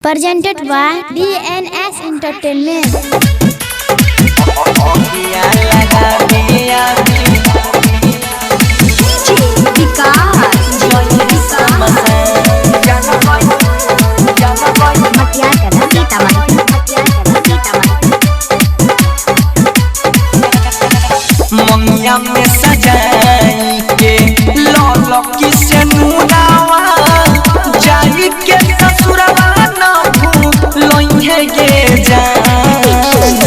Presented by DNS Entertainment. मंगिया में सजाई के लौलो किसे नुनावा जाई के ससुरवा ना लोइहे गे जान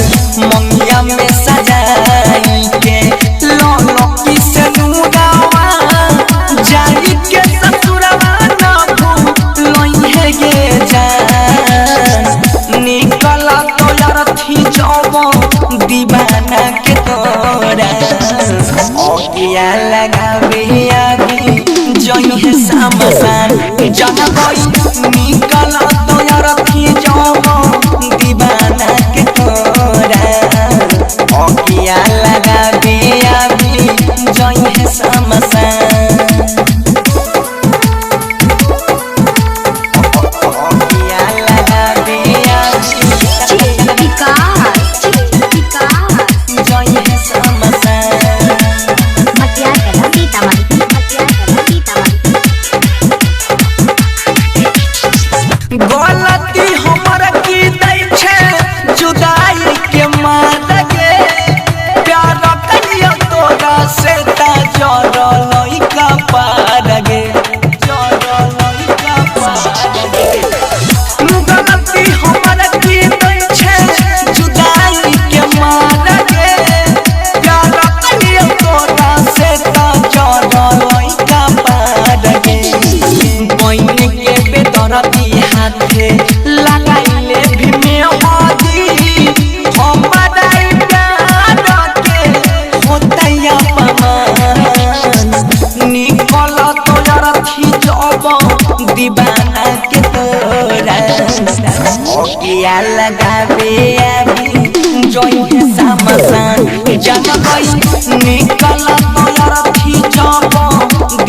मंगिया में सजाई के लौलो किसे नुनावा जाई के ससुरवा ना लोइहे गे जान निकला तो यार थी जाओ दीवाना के तोरा ओकिया लगावे आगे जइहे समसान जनबई निकला तो यार थी जाओ दीवाना के तोरा ओकिया लगावे आगे जइहे समसान ओकिया लगावे आगे गलती हमर की दै छे जुदाई के मार गे प्यार कलियो तोरा से ता जरलई का पार गे जरलई का पार गे गलती हमर की दै छे जुदाई के मार गे प्यार कलियो तोरा से ता जरलई का पार गे कोइन के बेदरती हाथे लगाइले भी में हादी हम बड़ाई प्यार के होतैया पमान निकल तो यार थी जब दीवाना के तोरा ओकिया लगावे आगे जइहे समसान जनबई निकल तो यार थी जब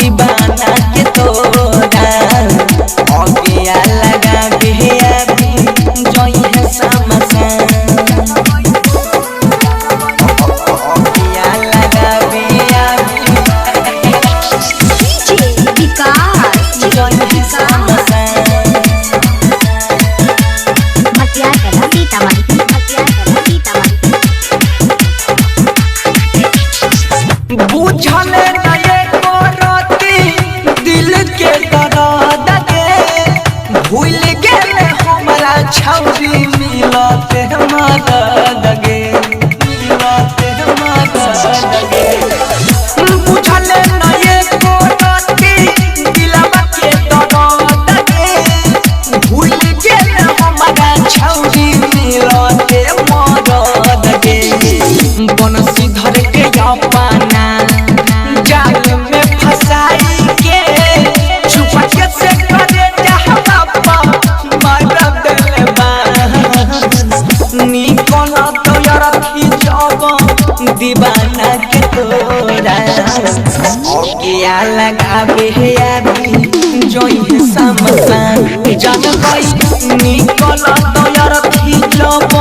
दीवाना के तोरा ओकिया लगावे आगे जइहे समसान ओकिया लगावे आगे जइहे समसान बुझल नए कोरती दिल के दर्द के भूल गेले हमरा छौरी मिलते मदद गे मिलते मदद गे बुझल नए कोरती दिलवा के दर्द के भूल गेले हमरा छौरी मिलते मदद गे बनसी धर के अपना जाल में फसाई के छुपा के से करे चाहता मार देले बा निकल तो यार थी जब दीवाना के तोरा ओकिया लगावे आगे जइहे समसान जनबई निकल तो यार थी जब